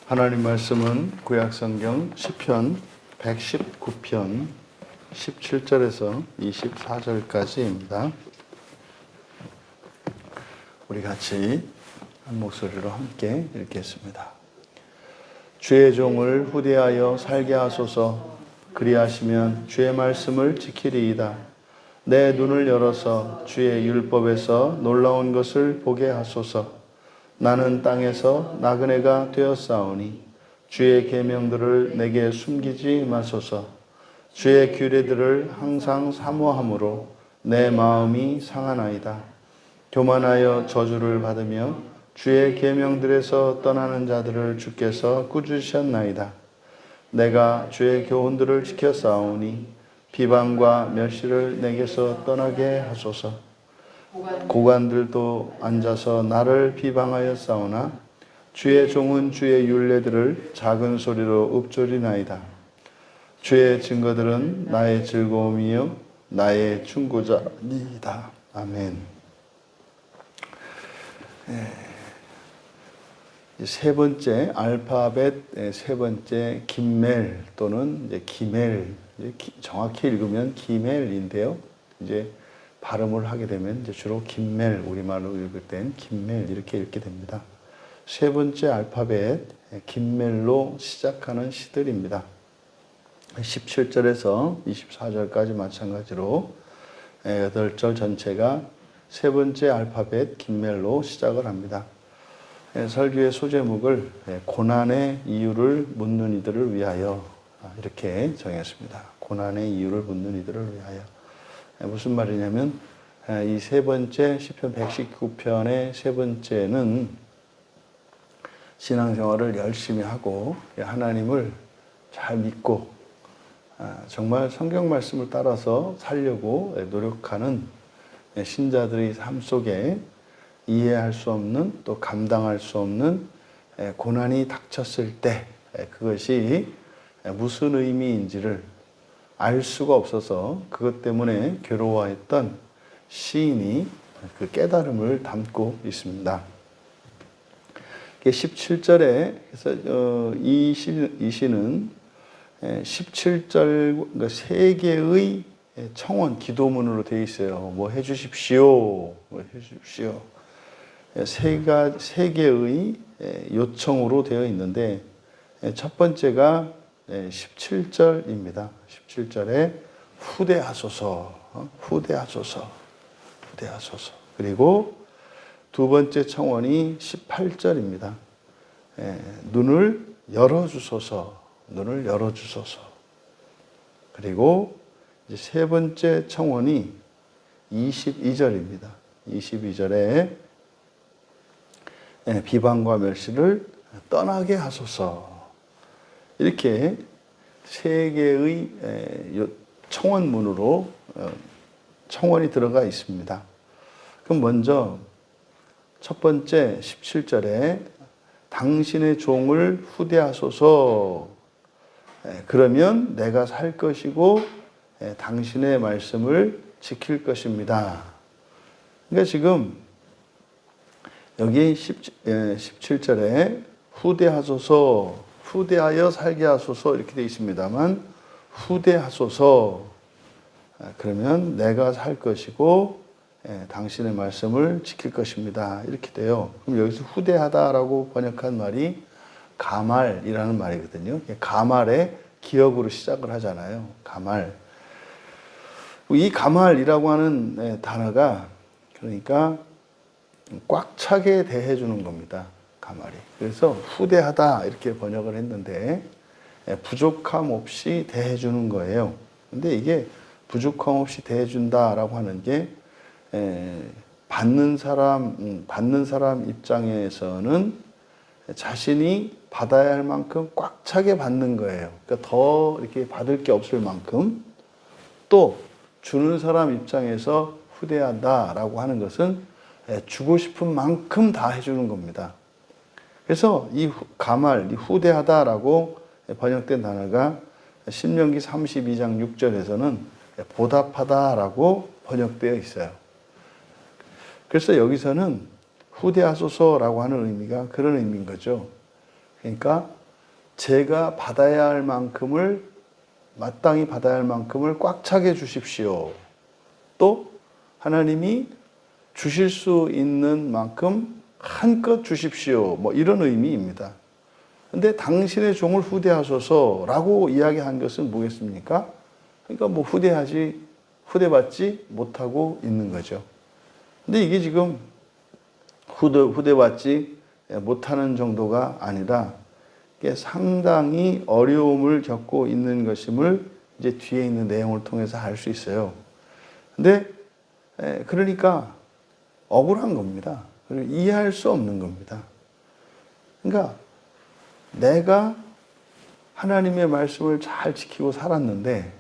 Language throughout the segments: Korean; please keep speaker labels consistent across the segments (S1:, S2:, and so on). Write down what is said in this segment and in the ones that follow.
S1: 하나님 말씀은 구약성경 시편 119편 17절에서 24절까지입니다. 우리 같이 한 목소리로 함께 읽겠습니다. 주의 종을 후대하여 살게 하소서. 그리하시면 주의 말씀을 지키리이다. 내 눈을 열어서 주의 율법에서 놀라운 것을 보게 하소서. 나는 땅에서 나그네가 되었사오니 주의 계명들을 내게 숨기지 마소서. 주의 규례들을 항상 사모함으로 내 마음이 상하나이다. 교만하여 저주를 받으며 주의 계명들에서 떠나는 자들을 주께서 꾸짖으셨나이다. 내가 주의 교훈들을 지켰사오니 비방과 멸시를 내게서 떠나게 하소서. 고관들도 앉아서 나를 비방하였사오나 주의 종은 주의 율례들을 작은 소리로 읊조리나이다. 주의 증거들은 나의 즐거움이요 나의 충고자니이다. 아멘. 세 번째 알파벳 세 번째 김멜 또는 이제 기멜, 정확히 읽으면 기멜인데요. 이제 발음을 하게 되면 이제 주로 김멜, 우리말로 읽을 땐 김멜 이렇게 읽게 됩니다. 세 번째 알파벳 김멜로 시작하는 시들입니다. 17절에서 24절까지 마찬가지로 8절 전체가 세 번째 알파벳 김멜로 시작을 합니다. 설교의 소제목을 고난의 이유를 묻는 이들을 위하여 이렇게 정했습니다. 고난의 이유를 묻는 이들을 위하여. 무슨 말이냐면 이 세 번째 시편 119편의 세 번째는 신앙생활을 열심히 하고 하나님을 잘 믿고 정말 성경 말씀을 따라서 살려고 노력하는 신자들의 삶 속에 이해할 수 없는 또 감당할 수 없는 고난이 닥쳤을 때 그것이 무슨 의미인지를 알 수가 없어서 그것 때문에 괴로워했던 시인이 그 깨달음을 담고 있습니다. 17절에 그래서 이 시는 17절 그러니까 세 개의 청원 기도문으로 되어 있어요. 뭐 해주십시오, 뭐 해주십시오. 세 개의 요청으로 되어 있는데 첫 번째가 17절입니다. 17절에 후대하소서, 후대하소서, 후대하소서. 그리고 두 번째 청원이 18절입니다. 눈을 열어주소서, 눈을 열어주소서. 그리고 이제 세 번째 청원이 22절입니다. 22절에 비방과 멸시를 떠나게 하소서. 이렇게 세 개의 청원문으로 청원이 들어가 있습니다. 그럼 먼저 첫 번째 17절에 당신의 종을 후대하소서. 그러면 내가 살 것이고 당신의 말씀을 지킬 것입니다. 그러니까 지금 여기 17절에 후대하소서, 후대하여 살게 하소서 이렇게 되어 있습니다만 후대하소서 그러면 내가 살 것이고 당신의 말씀을 지킬 것입니다. 이렇게 돼요. 그럼 여기서 후대하다라고 번역한 말이 가말이라는 말이거든요. 가말의 기억으로 시작을 하잖아요. 가말. 이 가말이라고 하는 단어가 그러니까 꽉 차게 대해주는 겁니다. 가말이. 그래서 후대하다 이렇게 번역을 했는데 부족함 없이 대해주는 거예요. 근데 이게 부족함 없이 대해준다라고 하는 게 받는 사람 입장에서는 자신이 받아야 할 만큼 꽉 차게 받는 거예요. 그러니까 더 이렇게 받을 게 없을 만큼. 또 주는 사람 입장에서 후대한다라고 하는 것은 주고 싶은 만큼 다 해주는 겁니다. 그래서 이 가말, 이 후대하다라고 번역된 단어가 신명기 32장 6절에서는 보답하다라고 번역되어 있어요. 그래서 여기서는 후대하소서라고 하는 의미가 그런 의미인 거죠. 그러니까 제가 받아야 할 만큼을, 마땅히 받아야 할 만큼을 꽉 차게 주십시오. 또 하나님이 주실 수 있는 만큼 한껏 주십시오. 뭐 이런 의미입니다. 근데 당신의 종을 후대하소서라고 이야기한 것은 뭐겠습니까? 그러니까 뭐 후대받지 못하고 있는 거죠. 근데 이게 지금 후대받지 못하는 정도가 아니라 이게 상당히 어려움을 겪고 있는 것임을 이제 뒤에 있는 내용을 통해서 알 수 있어요. 근데 그러니까 억울한 겁니다. 그리고 이해할 수 없는 겁니다. 그러니까 내가 하나님의 말씀을 잘 지키고 살았는데,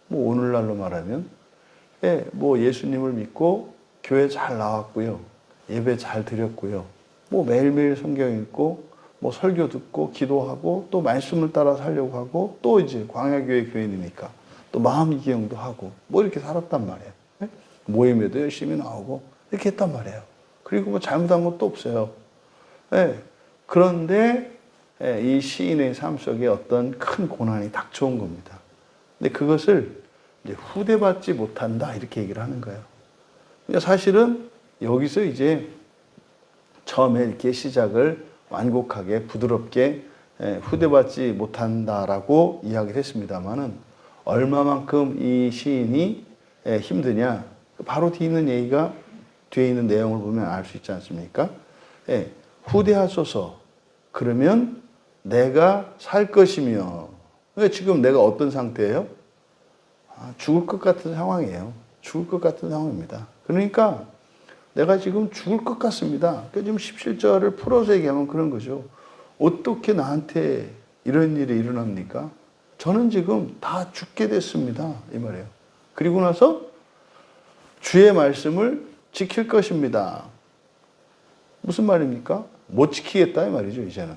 S1: 뭐 오늘날로 말하면 뭐 예수님을 믿고 교회 잘 나왔고요, 예배 잘 드렸고요, 뭐 매일매일 성경 읽고 뭐 설교 듣고 기도하고 또 말씀을 따라 살려고 하고 또 이제 광야교회 교인이니까 또 마음기경도 하고 뭐 이렇게 살았단 말이에요. 모임에도 열심히 나오고 이렇게 했단 말이에요. 그리고 뭐 잘못한 것도 없어요. 그런데 이 시인의 삶 속에 어떤 큰 고난이 닥쳐온 겁니다. 근데 그것을 이제 후대받지 못한다 이렇게 얘기를 하는 거예요. 그러니까 사실은 여기서 이제 처음에 이렇게 시작을 완곡하게 부드럽게 후대받지 못한다라고 이야기를 했습니다만은 얼마만큼 이 시인이 힘드냐, 바로 뒤에 있는 얘기가 뒤에 있는 내용을 보면 알 수 있지 않습니까? 후대하소서. 그러면 내가 살 것이며. 그러니까 지금 내가 어떤 상태예요? 죽을 것 같은 상황이에요. 죽을 것 같은 상황입니다. 그러니까 내가 지금 죽을 것 같습니다. 그러니까 지금 17절을 풀어서 얘기하면 그런 거죠. 어떻게 나한테 이런 일이 일어납니까? 저는 지금 다 죽게 됐습니다. 이 말이에요. 그리고 나서 주의 말씀을 지킬 것입니다. 무슨 말입니까? 못 지키겠다 이 말이죠. 이제는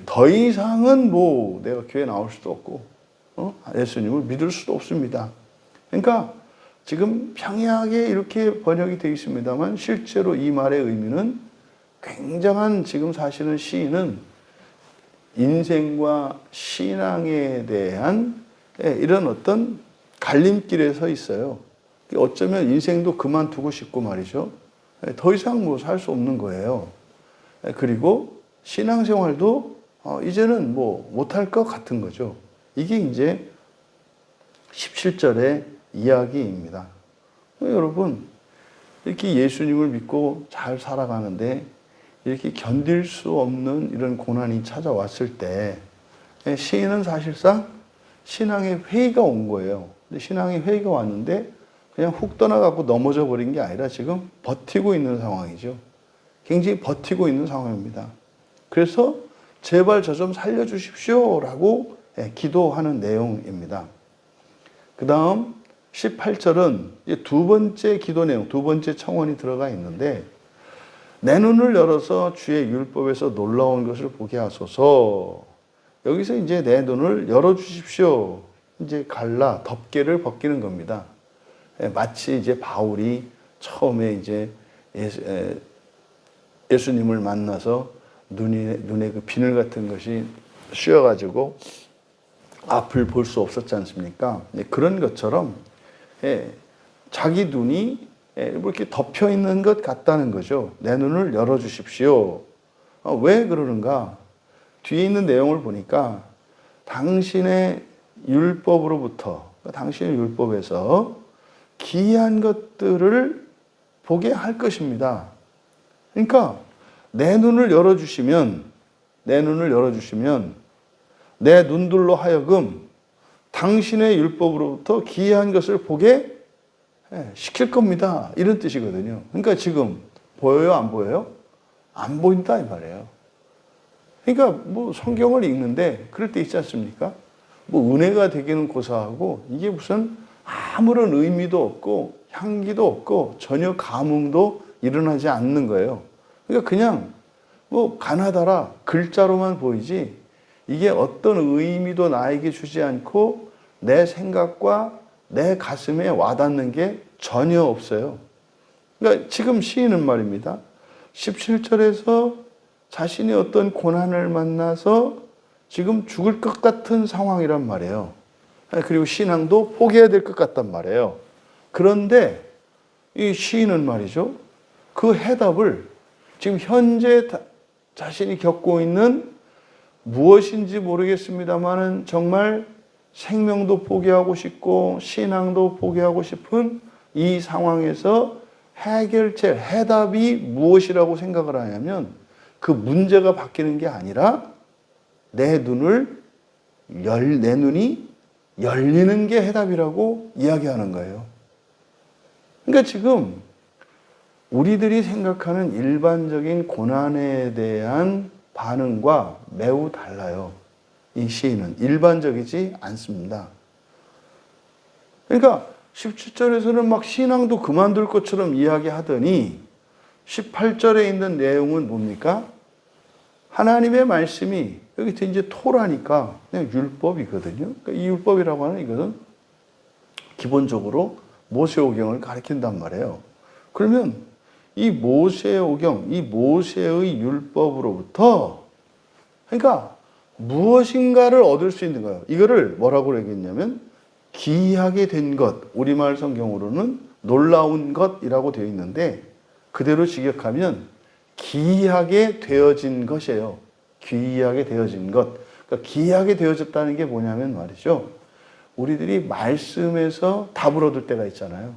S1: 더 이상은 뭐 내가 교회 나올 수도 없고 예수님을 믿을 수도 없습니다. 그러니까 지금 평이하게 이렇게 번역이 되어 있습니다만 실제로 이 말의 의미는 굉장한, 지금 사실은 시인은 인생과 신앙에 대한 이런 어떤 갈림길에 서 있어요. 어쩌면 인생도 그만두고 싶고 말이죠. 더 이상 뭐 살 수 없는 거예요. 그리고 신앙생활도 이제는 뭐 못할 것 같은 거죠. 이게 이제 17절의 이야기입니다. 여러분, 이렇게 예수님을 믿고 잘 살아가는데 이렇게 견딜 수 없는 이런 고난이 찾아왔을 때 시인은 사실상 신앙의 회의가 온 거예요. 근데 신앙의 회의가 왔는데 그냥 훅 떠나가고 넘어져 버린 게 아니라 지금 버티고 있는 상황이죠. 굉장히 버티고 있는 상황입니다. 그래서 제발 저 좀 살려주십시오라고 기도하는 내용입니다. 그 다음 18절은 이제 두 번째 기도 내용, 두 번째 청원이 들어가 있는데, 내 눈을 열어서 주의 율법에서 놀라운 것을 보게 하소서. 여기서 이제 내 눈을 열어주십시오. 이제 갈라, 덮개를 벗기는 겁니다. 마치 이제 바울이 처음에 이제 예수님을 만나서 눈에 그 비늘 같은 것이 씌어가지고 앞을 볼 수 없었지 않습니까? 그런 것처럼 자기 눈이 이렇게 덮여 있는 것 같다는 거죠. 내 눈을 열어주십시오. 왜 그러는가? 뒤에 있는 내용을 보니까 당신의 율법으로부터, 당신의 율법에서 기이한 것들을 보게 할 것입니다. 그러니까 내 눈을 열어주시면 내 눈들로 하여금 당신의 율법으로부터 기이한 것을 보게 시킬 겁니다. 이런 뜻이거든요. 그러니까 지금 보여요? 안 보여요? 안 보인다 이 말이에요. 그러니까 뭐 성경을 읽는데 그럴 때 있지 않습니까? 뭐 은혜가 되기는 고사하고 이게 무슨 아무런 의미도 없고 향기도 없고 전혀 감흥도 일어나지 않는 거예요. 그러니까 그냥 뭐 가나다라 글자로만 보이지 이게 어떤 의미도 나에게 주지 않고 내 생각과 내 가슴에 와닿는 게 전혀 없어요. 그러니까 지금 시인은 말입니다. 17절에서 자신이 어떤 고난을 만나서 지금 죽을 것 같은 상황이란 말이에요. 그리고 신앙도 포기해야 될 것 같단 말이에요. 그런데 이 시인은 말이죠. 그 해답을 지금 현재 자신이 겪고 있는 무엇인지 모르겠습니다만은 정말 생명도 포기하고 싶고 신앙도 포기하고 싶은 이 상황에서 해결책, 해답이 무엇이라고 생각을 하냐면 그 문제가 바뀌는 게 아니라 내 눈이 열리는 게 해답이라고 이야기하는 거예요. 그러니까 지금 우리들이 생각하는 일반적인 고난에 대한 반응과 매우 달라요. 이 시인은 일반적이지 않습니다. 그러니까 17절에서는 막 신앙도 그만둘 것처럼 이야기하더니 18절에 있는 내용은 뭡니까? 하나님의 말씀이 여기 이제 토라니까 그냥 율법이거든요. 그러니까 이 율법이라고 하는 이것은 기본적으로 모세오경을 가리킨단 말이에요. 그러면 이 모세오경, 이 모세의 율법으로부터 그러니까 무엇인가를 얻을 수 있는 거예요. 이거를 뭐라고 얘기했냐면 기이하게 된 것, 우리말 성경으로는 놀라운 것이라고 되어 있는데 그대로 직역하면 기이하게 되어진 것이에요. 기이하게 되어진 것. 그러니까 기이하게 되어졌다는 게 뭐냐면 말이죠. 우리들이 말씀에서 답을 얻을 때가 있잖아요.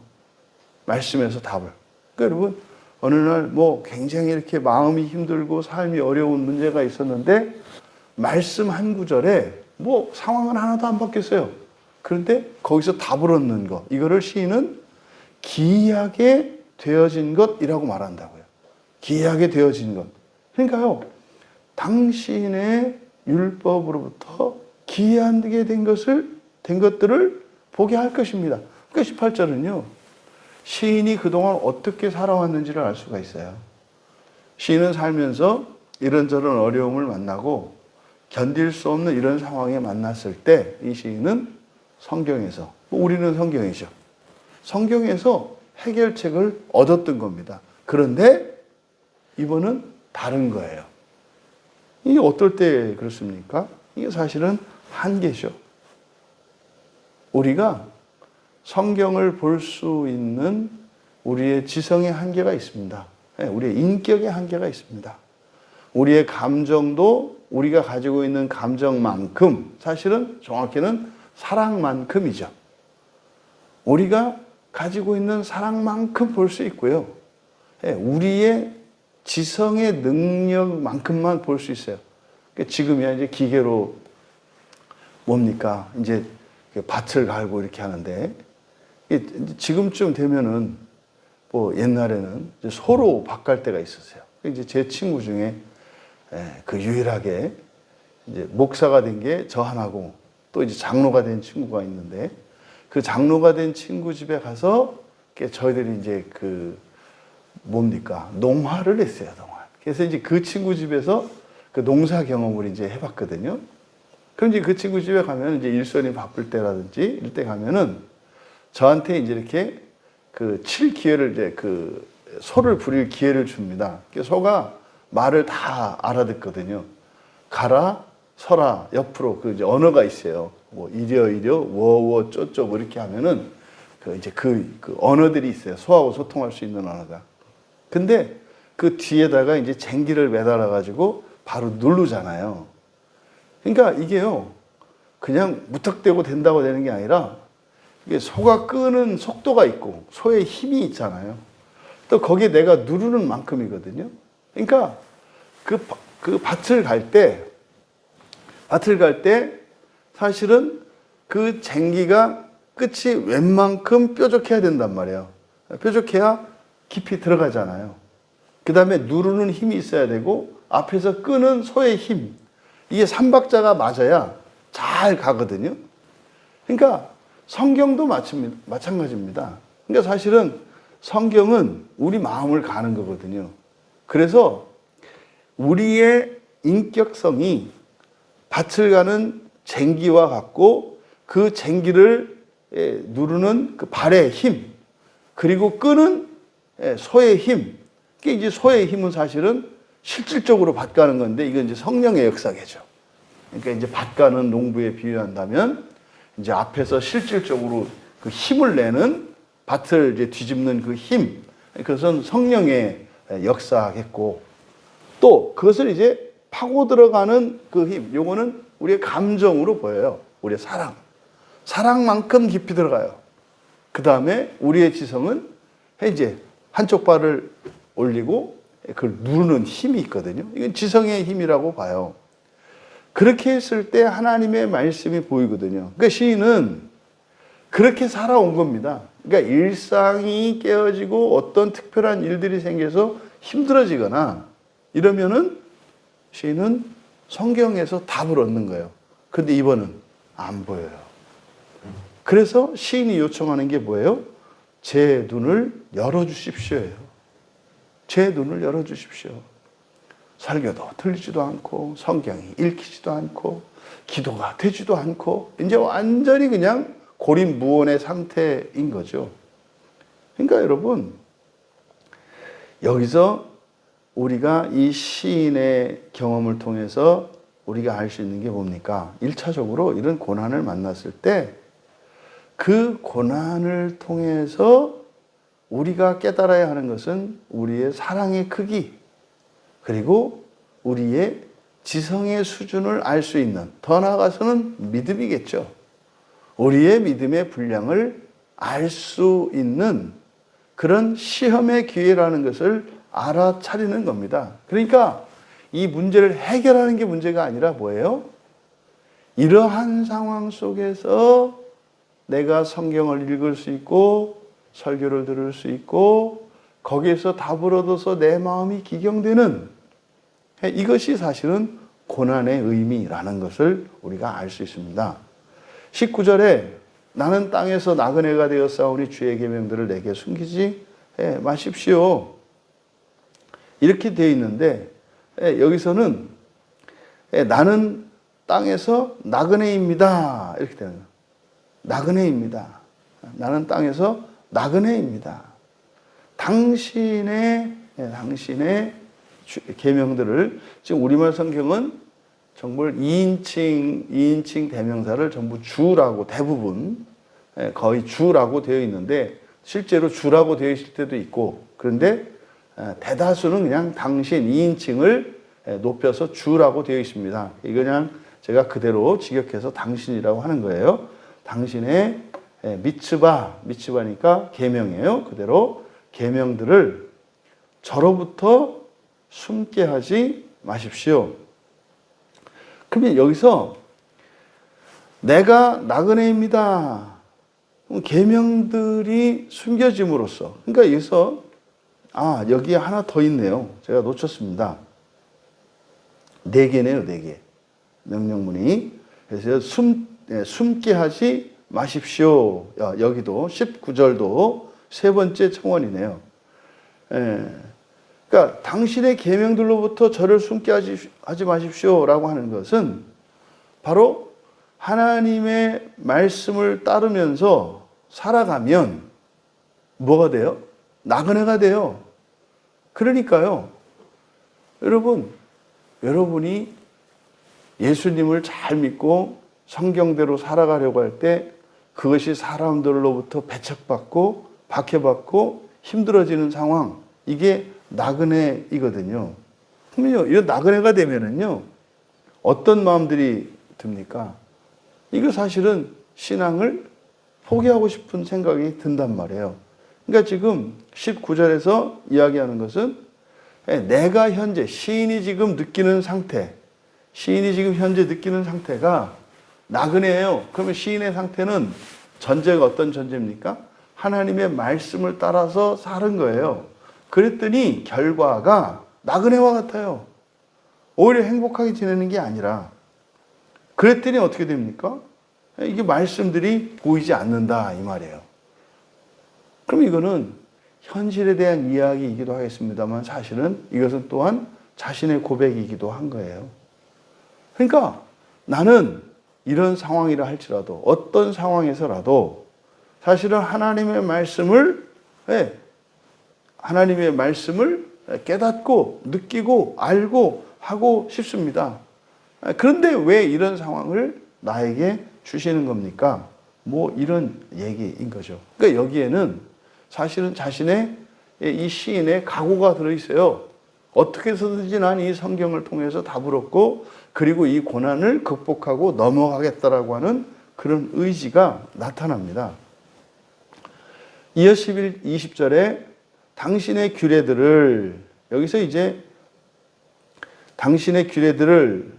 S1: 말씀에서 답을. 그러니까 여러분 어느 날 뭐 굉장히 이렇게 마음이 힘들고 삶이 어려운 문제가 있었는데 말씀 한 구절에 뭐 상황은 하나도 안 바뀌었어요. 그런데 거기서 답을 얻는 것. 이거를 시인은 기이하게 되어진 것이라고 말한다고요. 기이하게 되어진 것. 그러니까요. 당신의 율법으로부터 기이하게 된 것들을 보게 할 것입니다. 그러니까 18절은요. 시인이 그동안 어떻게 살아왔는지를 알 수가 있어요. 시인은 살면서 이런저런 어려움을 만나고 견딜 수 없는 이런 상황에 만났을 때 이 시인은 성경에서, 우리는 성경이죠. 성경에서 해결책을 얻었던 겁니다. 그런데 이번은 다른 거예요. 이게 어떨 때 그렇습니까? 이게 사실은 한계죠. 우리가 성경을 볼 수 있는 우리의 지성의 한계가 있습니다. 우리의 인격의 한계가 있습니다. 우리의 감정도 우리가 가지고 있는 감정만큼, 사실은 정확히는 사랑만큼이죠. 우리가 가지고 있는 사랑만큼 볼 수 있고요. 우리의 지성의 능력만큼만 볼 수 있어요. 지금이야 이제 기계로 뭡니까? 이제 밭을 갈고 이렇게 하는데 지금쯤 되면은 뭐 옛날에는 소로 밭 갈 때가 있었어요. 이제 제 친구 중에 그 유일하게 이제 목사가 된 게 저 하나고 또 이제 장로가 된 친구가 있는데 그 장로가 된 친구 집에 가서 저희들이 이제 그 뭡니까? 농화를 했어요, 농화. 그래서 이제 그 친구 집에서 그 농사 경험을 이제 해봤거든요. 그럼 이제 그 친구 집에 가면 이제 일손이 바쁠 때라든지 이럴 때 가면은 저한테 이제 이렇게 그 칠 기회를 이제 그 소를 부릴 기회를 줍니다. 소가 말을 다 알아듣거든요. 가라, 서라, 옆으로 그 이제 언어가 있어요. 뭐 이려, 워워, 쪼쪼 뭐 이렇게 하면은 그 이제 그 언어들이 있어요. 소하고 소통할 수 있는 언어가. 근데 그 뒤에다가 이제 쟁기를 매달아 가지고 바로 누르잖아요. 그러니까 이게요, 그냥 무턱대고 된다고 되는 게 아니라 이게 소가 끄는 속도가 있고 소의 힘이 있잖아요. 또 거기에 내가 누르는 만큼이거든요. 그러니까 그 밭을 갈 때 사실은 그 쟁기가 끝이 웬만큼 뾰족해야 된단 말이에요. 뾰족해야 깊이 들어가잖아요. 그 다음에 누르는 힘이 있어야 되고 앞에서 끄는 소의 힘, 이게 삼박자가 맞아야 잘 가거든요. 그러니까 성경도 마찬가지입니다. 그러니까 사실은 성경은 우리 마음을 가는 거거든요. 그래서 우리의 인격성이 밭을 가는 쟁기와 같고 그 쟁기를 누르는 그 발의 힘, 그리고 끄는 소의 힘. 이게 이제 소의 힘은 사실은 실질적으로 밭 가는 건데 이건 이제 성령의 역사겠죠. 그러니까 이제 밭 가는 농부에 비유한다면 이제 앞에서 실질적으로 그 힘을 내는 밭을 이제 뒤집는 그 힘, 그것은 성령의 역사겠고 또 그것을 이제 파고 들어가는 그 힘, 요거는 우리의 감정으로 보여요. 우리의 사랑만큼 깊이 들어가요. 그 다음에 우리의 지성은 이제 한쪽 발을 올리고 그걸 누르는 힘이 있거든요. 이건 지성의 힘이라고 봐요. 그렇게 했을 때 하나님의 말씀이 보이거든요. 그러니까 시인은 그렇게 살아온 겁니다. 그러니까 일상이 깨어지고 어떤 특별한 일들이 생겨서 힘들어지거나 이러면은 시인은 성경에서 답을 얻는 거예요. 근데 이번은 안 보여요. 그래서 시인이 요청하는 게 뭐예요? 제 눈을 열어주십시오예요. 제 눈을 열어주십시오. 설교도 들리지도 않고 성경이 읽히지도 않고 기도가 되지도 않고 이제 완전히 그냥 고립무원의 상태인 거죠. 그러니까 여러분 여기서 우리가 이 시인의 경험을 통해서 우리가 알 수 있는 게 뭡니까? 1차적으로 이런 고난을 만났을 때 그 고난을 통해서 우리가 깨달아야 하는 것은 우리의 사랑의 크기 그리고 우리의 지성의 수준을 알 수 있는 더 나아가서는 믿음이겠죠. 우리의 믿음의 분량을 알 수 있는 그런 시험의 기회라는 것을 알아차리는 겁니다. 그러니까 이 문제를 해결하는 게 문제가 아니라 뭐예요? 이러한 상황 속에서 내가 성경을 읽을 수 있고 설교를 들을 수 있고 거기에서 답을 얻어서 내 마음이 기경되는 이것이 사실은 고난의 의미라는 것을 우리가 알 수 있습니다. 19절에 나는 땅에서 나그네가 되어 싸우니 주의 계명들을 내게 숨기지 마십시오. 이렇게 되어 있는데 여기서는 나는 땅에서 나그네입니다. 이렇게 되는 거예요. 나그네입니다. 나는 땅에서 나그네입니다. 당신의 계명들을 지금 우리말 성경은 정말 2인칭 대명사를 전부 주라고 대부분 거의 주라고 되어 있는데 실제로 주라고 되어 있을 때도 있고 그런데 대다수는 그냥 당신 2인칭을 높여서 주라고 되어 있습니다. 이거 그냥 제가 그대로 직역해서 당신이라고 하는 거예요. 당신의 미츠바니까 계명이에요. 그대로 계명들을 저로부터 숨게 하지 마십시오. 그러면 여기서 내가 나그네입니다. 계명들이 숨겨짐으로써 그러니까 여기서 여기에 하나 더 있네요. 제가 놓쳤습니다. 4개네요. 4개. 명령문이. 그래서 숨게 하지 마십시오. 여기도 19절도 세 번째 청원이네요. 그러니까 당신의 계명들로부터 저를 숨게 하지 마십시오라고 하는 것은 바로 하나님의 말씀을 따르면서 살아가면 뭐가 돼요? 나그네가 돼요. 그러니까요. 여러분이 예수님을 잘 믿고 성경대로 살아가려고 할 때 그것이 사람들로부터 배척받고 박해받고 힘들어지는 상황 이게 나그네이거든요. 그러면요, 이런 나그네가 되면은요, 어떤 마음들이 듭니까? 이거 사실은 신앙을 포기하고 싶은 생각이 든단 말이에요. 그러니까 지금 19절에서 이야기하는 것은 내가 현재 시인이 지금 느끼는 상태, 시인이 지금 현재 느끼는 상태가 나그네예요. 그러면 시인의 상태는 전제가 어떤 전제입니까? 하나님의 말씀을 따라서 사는 거예요. 그랬더니 결과가 나그네와 같아요. 오히려 행복하게 지내는 게 아니라 그랬더니 어떻게 됩니까? 이게 말씀들이 보이지 않는다 이 말이에요. 그럼 이거는 현실에 대한 이야기이기도 하겠습니다만 사실은 이것은 또한 자신의 고백이기도 한 거예요. 그러니까 나는 이런 상황이라 할지라도 어떤 상황에서라도 사실은 하나님의 말씀을 깨닫고 느끼고 알고 하고 싶습니다. 그런데 왜 이런 상황을 나에게 주시는 겁니까? 뭐 이런 얘기인 거죠. 그러니까 여기에는 사실은 자신의 이 시인의 각오가 들어있어요. 어떻게 해서든지 난 이 성경을 통해서 답을 얻고 그리고 이 고난을 극복하고 넘어가겠다라고 하는 그런 의지가 나타납니다. 이어 20절에 당신의 규례들을, 여기서 이제 당신의 규례들을,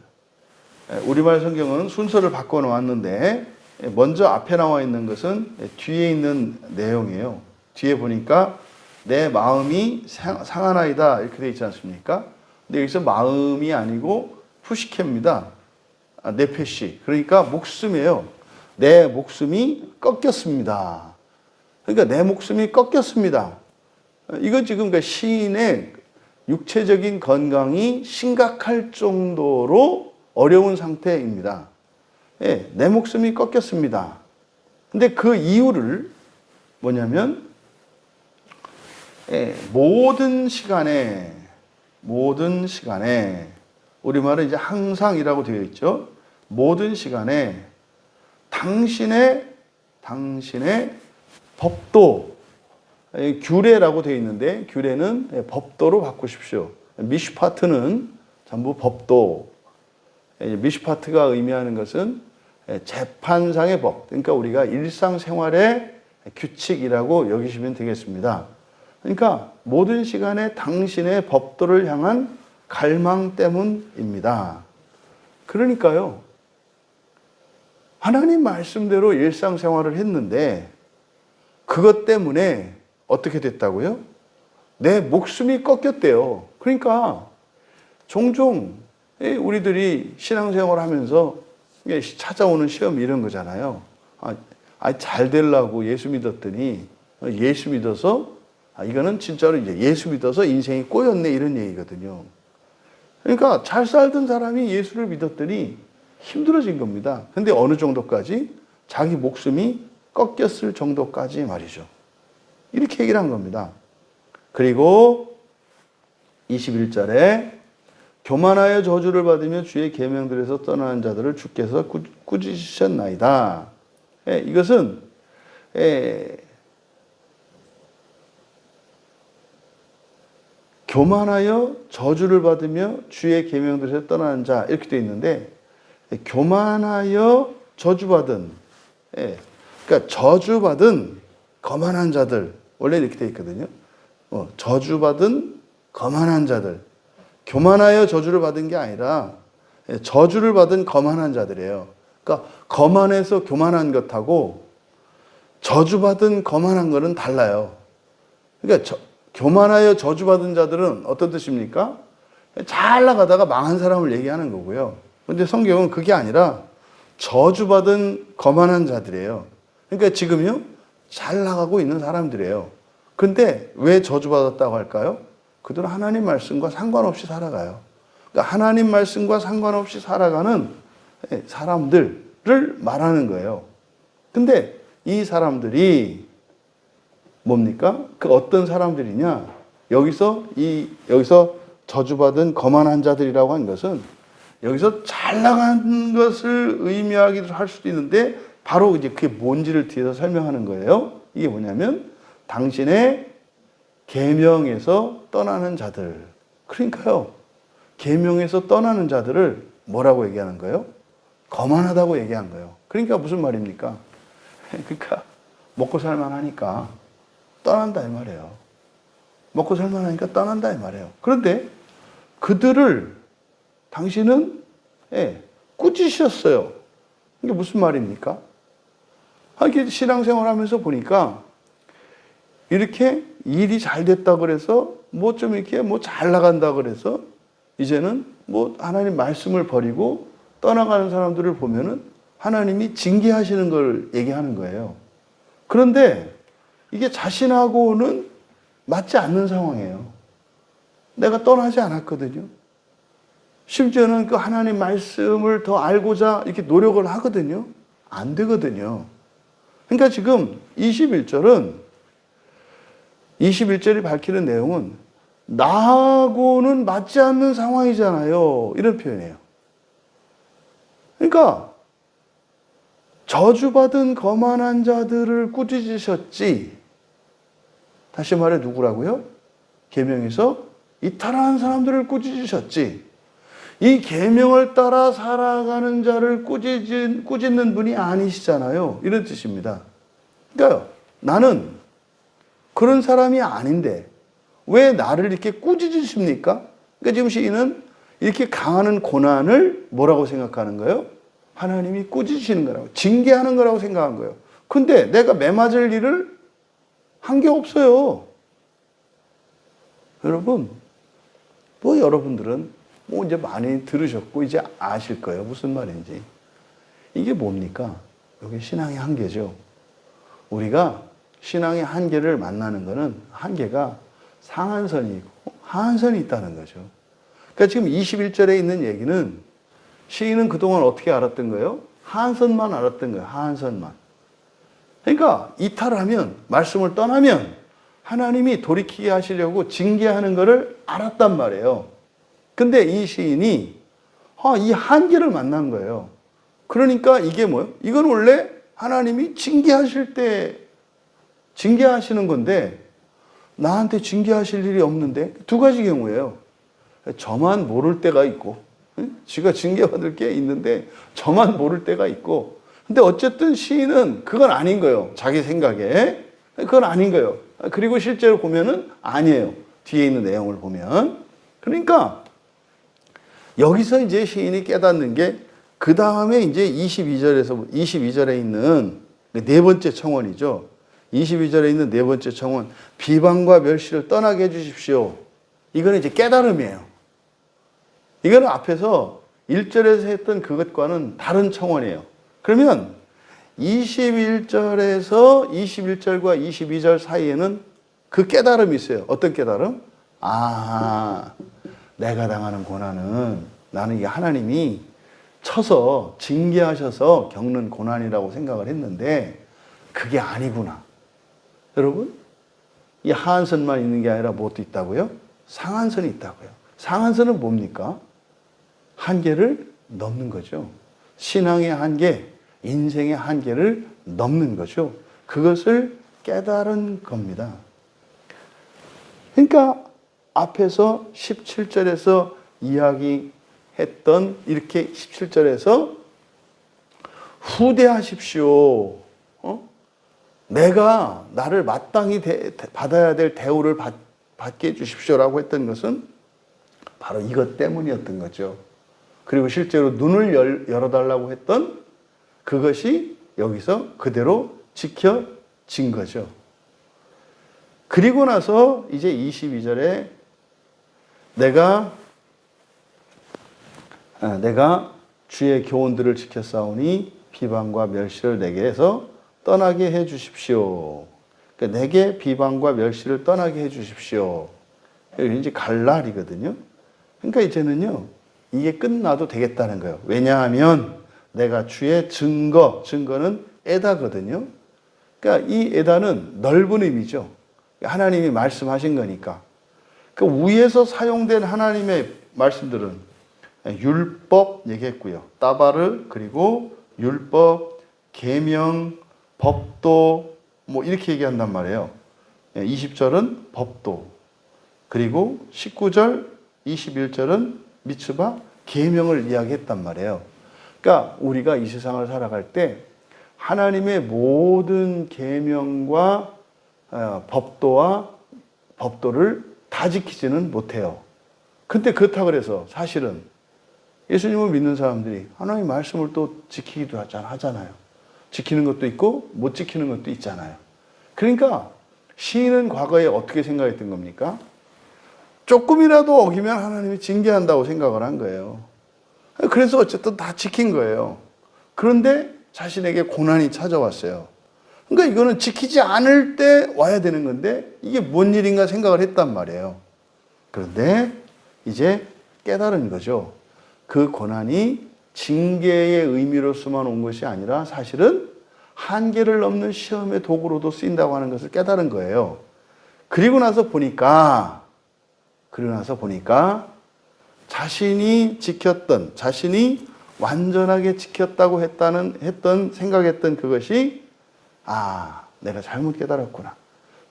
S1: 우리말 성경은 순서를 바꿔 놓았는데 먼저 앞에 나와 있는 것은 뒤에 있는 내용이에요. 뒤에 보니까 내 마음이 상하나이다 이렇게 되어 있지 않습니까? 근데 여기서 마음이 아니고 푸시케입니다. 네페시. 그러니까 목숨이에요. 내 목숨이 꺾였습니다. 그러니까 내 목숨이 꺾였습니다. 이건 지금 그 시인의 육체적인 건강이 심각할 정도로 어려운 상태입니다. 예, 내 목숨이 꺾였습니다. 근데 그 이유를 뭐냐면 모든 시간에 우리말은 이제 항상이라고 되어 있죠. 모든 시간에 당신의 법도, 규례라고 되어 있는데 규례는 법도로 바꾸십시오. 미슈파트는 전부 법도. 미슈파트가 의미하는 것은 재판상의 법, 그러니까 우리가 일상생활의 규칙이라고 여기시면 되겠습니다. 그러니까 모든 시간에 당신의 법도를 향한 갈망 때문입니다. 그러니까요, 하나님 말씀대로 일상생활을 했는데 그것 때문에 어떻게 됐다고요? 내 목숨이 꺾였대요. 그러니까 종종 우리들이 신앙생활을 하면서 찾아오는 시험이 이런 거잖아요. 잘 되려고 예수 믿었더니 예수 믿어서 이거는 진짜로 이제 예수 믿어서 인생이 꼬였네 이런 얘기거든요. 그러니까 잘 살던 사람이 예수를 믿었더니 힘들어진 겁니다. 근데 어느 정도까지? 자기 목숨이 꺾였을 정도까지 말이죠. 이렇게 얘기를 한 겁니다. 그리고 21절에 교만하여 저주를 받으며 주의 계명들에서 떠나는 자들을 주께서 꾸짖으셨나이다. 이것은 교만하여 저주를 받으며 주의 계명들에서 떠나는 자 이렇게 되어 있는데 교만하여 저주받은, 그러니까 저주받은 거만한 자들, 원래 이렇게 되어 있거든요. 저주받은 거만한 자들, 교만하여 저주를 받은 게 아니라 저주를 받은 거만한 자들이에요. 그러니까 거만해서 교만한 것하고 저주받은 거만한 것은 달라요. 그러니까 교만하여 저주받은 자들은 어떤 뜻입니까? 잘 나가다가 망한 사람을 얘기하는 거고요. 그런데 성경은 그게 아니라 저주받은 거만한 자들이에요. 그러니까 지금요, 잘 나가고 있는 사람들이에요. 근데 왜 저주받았다고 할까요? 그들은 하나님 말씀과 상관없이 살아가요. 그러니까 하나님 말씀과 상관없이 살아가는 사람들을 말하는 거예요. 근데 이 사람들이 뭡니까? 그 어떤 사람들이냐? 여기서 저주받은 거만한 자들이라고 한 것은 여기서 잘 나간 것을 의미하기도 할 수도 있는데 바로 이제 그게 뭔지를 뒤에서 설명하는 거예요. 이게 뭐냐면 당신의 계명에서 떠나는 자들. 그러니까요, 계명에서 떠나는 자들을 뭐라고 얘기하는 거예요? 거만하다고 얘기한 거예요. 그러니까 무슨 말입니까? 그러니까 먹고 살만하니까 떠난다 이 말이에요. 먹고 살만하니까 떠난다 이 말이에요. 그런데 그들을 당신은 꾸짖으셨어요. 이게 무슨 말입니까? 이렇게 신앙생활하면서 보니까 이렇게 일이 잘 됐다 그래서 뭐 좀 이렇게 뭐 잘 나간다 그래서 이제는 뭐 하나님 말씀을 버리고 떠나가는 사람들을 보면은 하나님이 징계하시는 걸 얘기하는 거예요. 그런데 이게 자신하고는 맞지 않는 상황이에요. 내가 떠나지 않았거든요. 심지어는 그 하나님 말씀을 더 알고자 이렇게 노력을 하거든요. 안 되거든요. 그러니까 지금 21절이 밝히는 내용은 나하고는 맞지 않는 상황이잖아요. 이런 표현이에요. 그러니까 저주받은 거만한 자들을 꾸짖으셨지. 다시 말해 누구라고요? 계명에서 이탈한 사람들을 꾸짖으셨지. 이 계명을 따라 살아가는 자를 꾸짖는 분이 아니시잖아요. 이런 뜻입니다. 그러니까요, 나는 그런 사람이 아닌데 왜 나를 이렇게 꾸짖으십니까? 그러니까 지금 시인은 이렇게 강하는 고난을 뭐라고 생각하는 거예요? 하나님이 꾸짖으시는 거라고, 징계하는 거라고 생각한 거예요. 근데 내가 매맞을 일을 한 게 없어요. 여러분, 여러분들은 이제 많이 들으셨고 이제 아실 거예요. 무슨 말인지. 이게 뭡니까? 이게 신앙의 한계죠. 우리가 신앙의 한계를 만나는 거는 한계가 상한선이 있고 하한선이 있다는 거죠. 그러니까 지금 21절에 있는 얘기는 시인은 그동안 어떻게 알았던 거예요? 하한선만 알았던 거예요. 하한선만. 그러니까 이탈하면, 말씀을 떠나면 하나님이 돌이키게 하시려고 징계하는 것을 알았단 말이에요. 근데 이 시인이 이 한계를 만난 거예요. 그러니까 이게 뭐예요? 이건 원래 하나님이 징계하실 때 징계하시는 건데 나한테 징계하실 일이 없는데, 두 가지 경우예요. 저만 모를 때가 있고, 지가 징계받을 게 있는데 저만 모를 때가 있고, 근데 어쨌든 시인은 그건 아닌 거예요. 자기 생각에. 그건 아닌 거예요. 그리고 실제로 보면은 아니에요. 뒤에 있는 내용을 보면. 그러니까 여기서 이제 시인이 깨닫는 게, 그 다음에 이제 22절에 있는 네 번째 청원이죠. 22절에 있는 네 번째 청원, 비방과 멸시를 떠나게 해주십시오. 이거는 이제 깨달음이에요. 이거는 앞에서 1절에서 했던 그것과는 다른 청원이에요. 그러면 21절과 22절 사이에는 그 깨달음이 있어요. 어떤 깨달음? 내가 당하는 고난은 나는 이게 하나님이 쳐서 징계하셔서 겪는 고난이라고 생각을 했는데 그게 아니구나. 여러분, 이 하한선만 있는 게 아니라 무엇도 있다고요? 상한선이 있다고요. 상한선은 뭡니까? 한계를 넘는 거죠. 신앙의 한계, 인생의 한계를 넘는 거죠. 그것을 깨달은 겁니다. 그러니까 앞에서 17절에서 이야기했던, 이렇게 17절에서 후대하십시오. 내가 나를 마땅히 받아야 될 대우를 받게 해주십시오라고 했던 것은 바로 이것 때문이었던 거죠. 그리고 실제로 눈을 열어달라고 했던 그것이 여기서 그대로 지켜진 거죠. 그리고 나서 이제 22절에 내가 주의 교훈들을 지켰사오니 비방과 멸시를 내게 해서 떠나게 해 주십시오. 그러니까 내게 비방과 멸시를 떠나게 해 주십시오. 여기 이제 갈 날이거든요. 그러니까 이제는요, 이게 끝나도 되겠다는 거예요. 왜냐하면 내가 주의 증거는 에다거든요. 그러니까 이 에다는 넓은 의미죠. 하나님이 말씀하신 거니까. 그 위에서 사용된 하나님의 말씀들은 율법 얘기했고요. 따바르, 그리고 율법, 계명, 법도, 이렇게 얘기한단 말이에요. 20절은 법도, 그리고 19절, 21절은 미츠바, 계명을 이야기했단 말이에요. 그러니까 우리가 이 세상을 살아갈 때 하나님의 모든 계명과 법도를 다 지키지는 못해요. 근데 그렇다고 해서 사실은 예수님을 믿는 사람들이 하나님의 말씀을 또 지키기도 하잖아요. 지키는 것도 있고 못 지키는 것도 있잖아요. 그러니까 시인은 과거에 어떻게 생각했던 겁니까? 조금이라도 어기면 하나님이 징계한다고 생각을 한 거예요. 그래서 어쨌든 다 지킨 거예요. 그런데 자신에게 고난이 찾아왔어요. 그러니까 이거는 지키지 않을 때 와야 되는 건데 이게 뭔 일인가 생각을 했단 말이에요. 그런데 이제 깨달은 거죠. 그 고난이 징계의 의미로서만 온 것이 아니라 사실은 한계를 넘는 시험의 도구로도 쓰인다고 하는 것을 깨달은 거예요. 그리고 나서 보니까 그러고 나서 보니까 자신이 완전하게 지켰다고 생각했던 그것이, 내가 잘못 깨달았구나.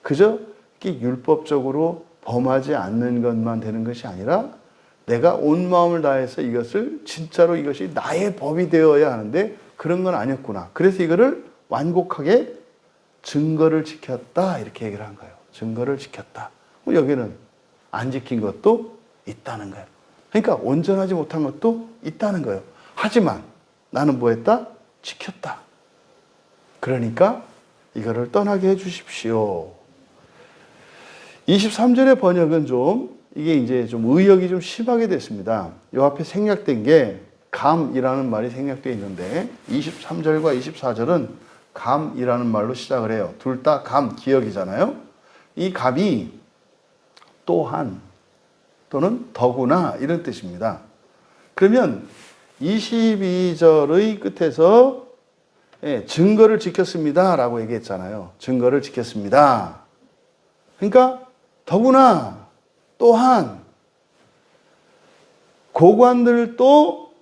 S1: 그저 이렇게 율법적으로 범하지 않는 것만 되는 것이 아니라 내가 온 마음을 다해서 진짜로 이것이 나의 법이 되어야 하는데 그런 건 아니었구나. 그래서 이거를 완곡하게 증거를 지켰다. 이렇게 얘기를 한 거예요. 증거를 지켰다. 여기는 안 지킨 것도 있다는 거예요. 그러니까 온전하지 못한 것도 있다는 거예요. 하지만 나는 뭐 했다? 지켰다. 그러니까 이거를 떠나게 해 주십시오. 23절의 번역은 이게 이제 의역이 좀 심하게 됐습니다. 요 앞에 생략된 게 감이라는 말이 생략되어 있는데 23절과 24절은 감이라는 말로 시작을 해요. 둘 다 감, 기억이잖아요. 이 감이 또한 또는 더구나 이런 뜻입니다. 그러면 22절의 끝에서 증거를 지켰습니다 라고 얘기했잖아요. 증거를 지켰습니다. 그러니까 더구나 또한 고관들도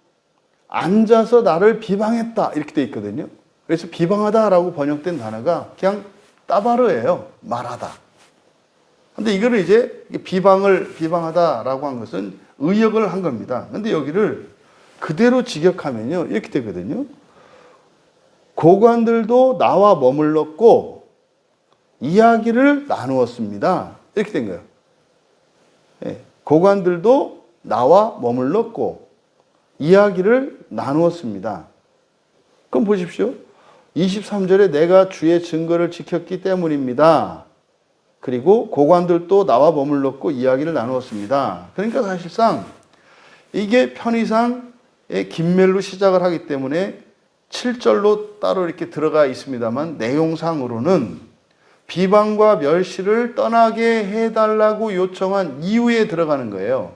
S1: 앉아서 나를 비방했다 이렇게 돼 있거든요. 그래서 비방하다라고 번역된 단어가 그냥 따바르예요. 말하다. 근데 이거를 이제 비방하다라고 한 것은 의역을 한 겁니다. 근데 여기를 그대로 직역하면요 이렇게 되거든요. 고관들도 나와 머물렀고 이야기를 나누었습니다. 이렇게 된 거예요. 고관들도 나와 머물렀고 이야기를 나누었습니다. 그럼 보십시오. 23절에 내가 주의 증거를 지켰기 때문입니다. 그리고 고관들도 나와 머물렀고 이야기를 나누었습니다. 그러니까 사실상 이게 편의상의 긴멜로 시작을 하기 때문에 7절로 따로 이렇게 들어가 있습니다만 내용상으로는 비방과 멸시를 떠나게 해달라고 요청한 이후에 들어가는 거예요.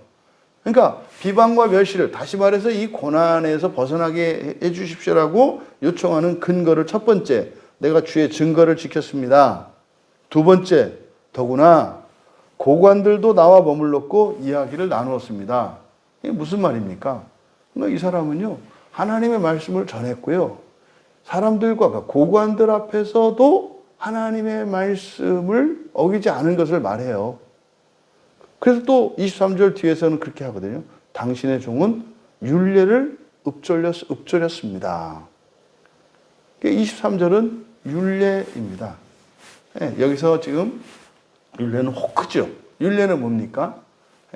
S1: 그러니까 비방과 멸시를, 다시 말해서 이 고난에서 벗어나게 해 주십시오라고 요청하는 근거를 첫 번째, 내가 주의 증거를 지켰습니다. 두 번째, 더구나 고관들도 나와 머물렀고 이야기를 나누었습니다. 이게 무슨 말입니까? 그러니까 이 사람은요 하나님의 말씀을 전했고요, 사람들과 고관들 앞에서도 하나님의 말씀을 어기지 않은 것을 말해요. 그래서 또 23절 뒤에서는 그렇게 하거든요. 당신의 종은 율례를 읊조렸습니다. 23절은 율례입니다. 여기서 지금 율례는 호크죠. 율례는 뭡니까?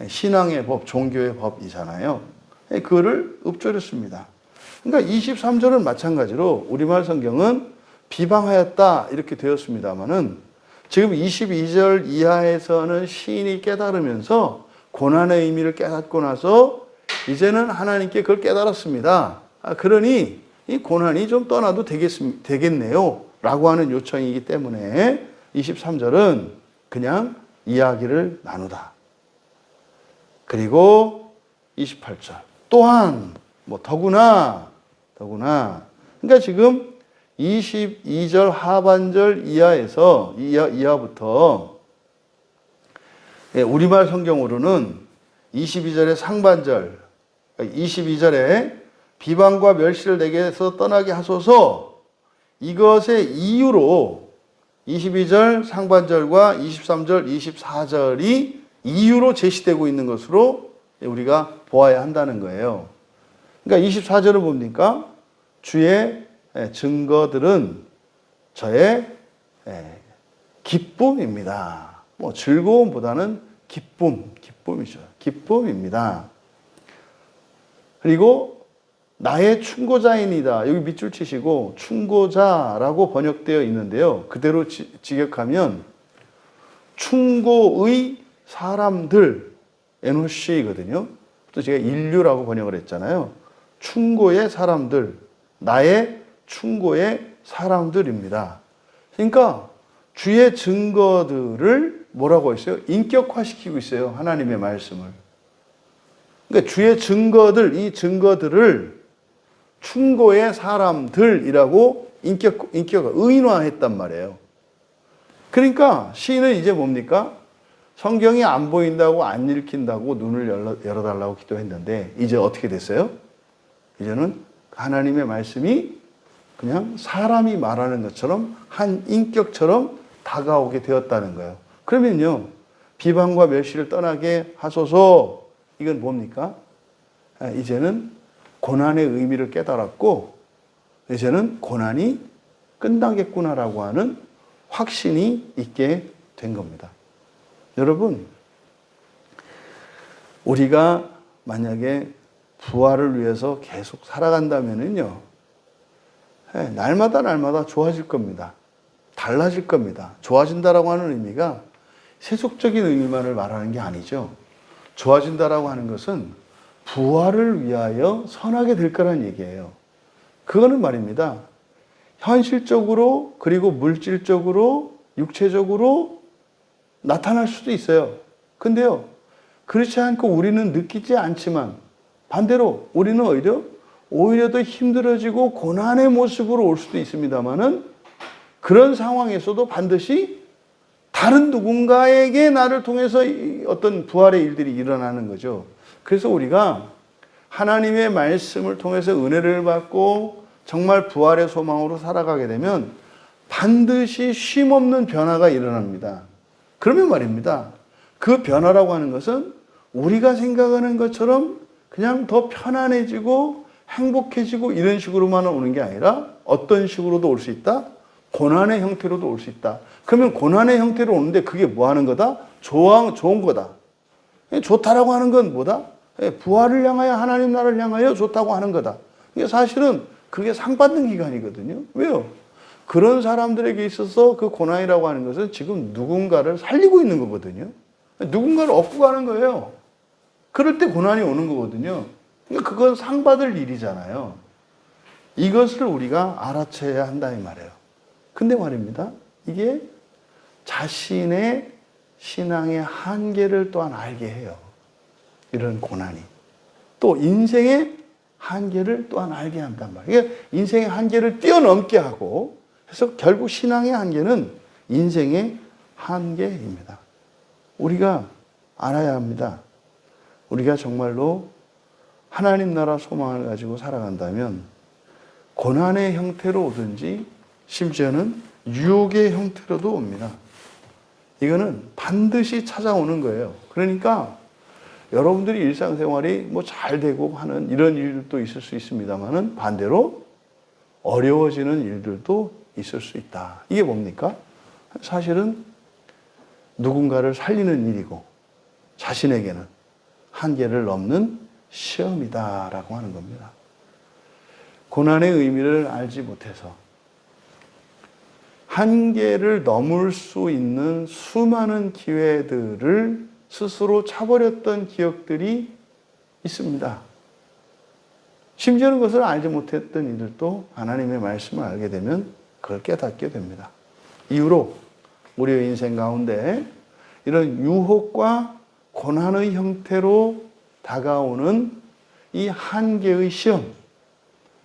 S1: 신앙의 법, 종교의 법이잖아요. 그거를 읊조렸습니다. 그러니까 23절은 마찬가지로 우리말 성경은 비방하였다 이렇게 되었습니다만은 지금 22절 이하에서는 시인이 깨달으면서 고난의 의미를 깨닫고 나서 이제는 하나님께 그걸 깨달았습니다. 그러니 이 고난이 좀 떠나도 되겠네요 라고 하는 요청이기 때문에 23절은 그냥 이야기를 나누다. 그리고 28절 또한 더구나 그러니까 지금 22절 하반절 이하부터 우리말 성경으로는 22절의 상반절, 22절에 비방과 멸시를 내게서 떠나게 하소서, 이것의 이유로 22절 상반절과 23절, 24절이 이유로 제시되고 있는 것으로 우리가 보아야 한다는 거예요. 그러니까 24절은 뭡니까? 주의 증거들은 저의 기쁨입니다. 즐거움보다는 기쁨이죠. 기쁨입니다. 그리고 나의 충고자이니다. 여기 밑줄 치시고 충고자라고 번역되어 있는데요. 그대로 직역하면 충고의 사람들, 에노시거든요. 또 제가 인류라고 번역을 했잖아요. 충고의 사람들, 나의 충고의 사람들입니다. 그러니까 주의 증거들을 뭐라고 했어요? 인격화시키고 있어요. 하나님의 말씀을. 그러니까 주의 증거들, 이 증거들을 충고의 사람들이라고 인격화, 의인화했단 말이에요. 그러니까 시인은 이제 뭡니까? 성경이 안 보인다고 안 읽힌다고 눈을 열어달라고 기도했는데 이제 어떻게 됐어요? 이제는 하나님의 말씀이 그냥 사람이 말하는 것처럼 한 인격처럼 다가오게 되었다는 거예요. 그러면요, 비방과 멸시를 떠나게 하소서. 이건 뭡니까? 이제는 고난의 의미를 깨달았고 이제는 고난이 끝나겠구나라고 하는 확신이 있게 된 겁니다. 여러분, 우리가 만약에 부활을 위해서 계속 살아간다면요, 날마다 좋아질 겁니다. 달라질 겁니다. 좋아진다라고 하는 의미가 세속적인 의미만을 말하는 게 아니죠. 좋아진다라고 하는 것은 부활을 위하여 선하게 될 거란 얘기예요. 그거는 말입니다. 현실적으로 그리고 물질적으로 육체적으로 나타날 수도 있어요. 근데요, 그렇지 않고 우리는 느끼지 않지만 반대로 우리는 오히려 더 힘들어지고 고난의 모습으로 올 수도 있습니다만은 그런 상황에서도 반드시 다른 누군가에게 나를 통해서 어떤 부활의 일들이 일어나는 거죠. 그래서 우리가 하나님의 말씀을 통해서 은혜를 받고 정말 부활의 소망으로 살아가게 되면 반드시 쉼없는 변화가 일어납니다. 그러면 말입니다, 그 변화라고 하는 것은 우리가 생각하는 것처럼 그냥 더 편안해지고 행복해지고 이런 식으로만 오는 게 아니라 어떤 식으로도 올 수 있다? 고난의 형태로도 올 수 있다. 그러면 고난의 형태로 오는데 그게 뭐 하는 거다? 좋은 거다. 좋다라고 하는 건 뭐다? 부활을 향하여 하나님 나라를 향하여 좋다고 하는 거다. 이게 사실은 그게 상 받는 기간이거든요. 왜요? 그런 사람들에게 있어서 그 고난이라고 하는 것은 지금 누군가를 살리고 있는 거거든요. 누군가를 얻고 가는 거예요. 그럴 때 고난이 오는 거거든요. 그러니까 그건 상 받을 일이잖아요. 이것을 우리가 알아채야 한다 이 말이에요. 근데 말입니다, 이게 자신의 신앙의 한계를 또한 알게 해요. 이런 고난이. 또 인생의 한계를 또한 알게 한단 말이에요. 그러니까 인생의 한계를 뛰어넘게 하고, 그래서 결국 신앙의 한계는 인생의 한계입니다. 우리가 알아야 합니다. 우리가 정말로 하나님 나라 소망을 가지고 살아간다면 고난의 형태로 오든지 심지어는 유혹의 형태로도 옵니다. 이거는 반드시 찾아오는 거예요. 그러니까 여러분들이 일상생활이 뭐 잘 되고 하는 이런 일들도 있을 수 있습니다만은 반대로 어려워지는 일들도 있을 수 있다. 이게 뭡니까? 사실은 누군가를 살리는 일이고 자신에게는 한계를 넘는 시험이다라고 하는 겁니다. 고난의 의미를 알지 못해서 한계를 넘을 수 있는 수많은 기회들을 스스로 차버렸던 기억들이 있습니다. 심지어는 그것을 알지 못했던 이들도 하나님의 말씀을 알게 되면 그걸 깨닫게 됩니다. 이후로 우리의 인생 가운데 이런 유혹과 고난의 형태로 다가오는 이 한계의 시험,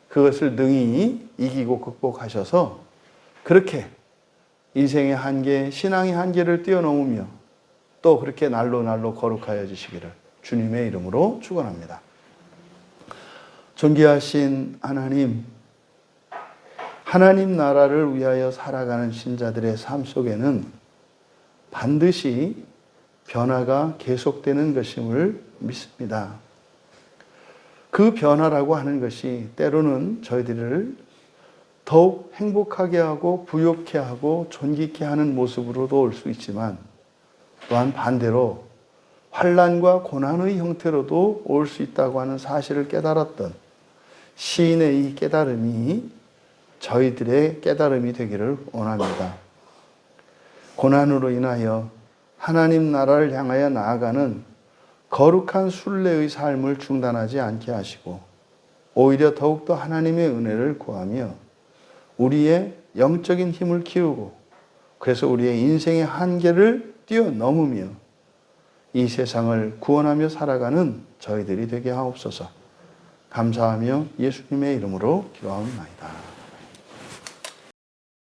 S1: 그것을 능히 이기고 극복하셔서 그렇게 인생의 한계, 신앙의 한계를 뛰어넘으며 또 그렇게 날로 거룩하여지시기를 주님의 이름으로 축원합니다. 존귀하신 하나님, 하나님 나라를 위하여 살아가는 신자들의 삶 속에는 반드시 변화가 계속되는 것임을 믿습니다. 그 변화라고 하는 것이 때로는 저희들을 더욱 행복하게 하고 부욕해 하고 존귀케 하는 모습으로도 올 수 있지만 또한 반대로 환난과 고난의 형태로도 올 수 있다고 하는 사실을 깨달았던 시인의 이 깨달음이 저희들의 깨달음이 되기를 원합니다. 고난으로 인하여 하나님 나라를 향하여 나아가는 거룩한 순례의 삶을 중단하지 않게 하시고 오히려 더욱더 하나님의 은혜를 구하며 우리의 영적인 힘을 키우고 그래서 우리의 인생의 한계를 뛰어넘으며 이 세상을 구원하며 살아가는 저희들이 되게 하옵소서. 감사하며 예수님의 이름으로 기도하옵나이다.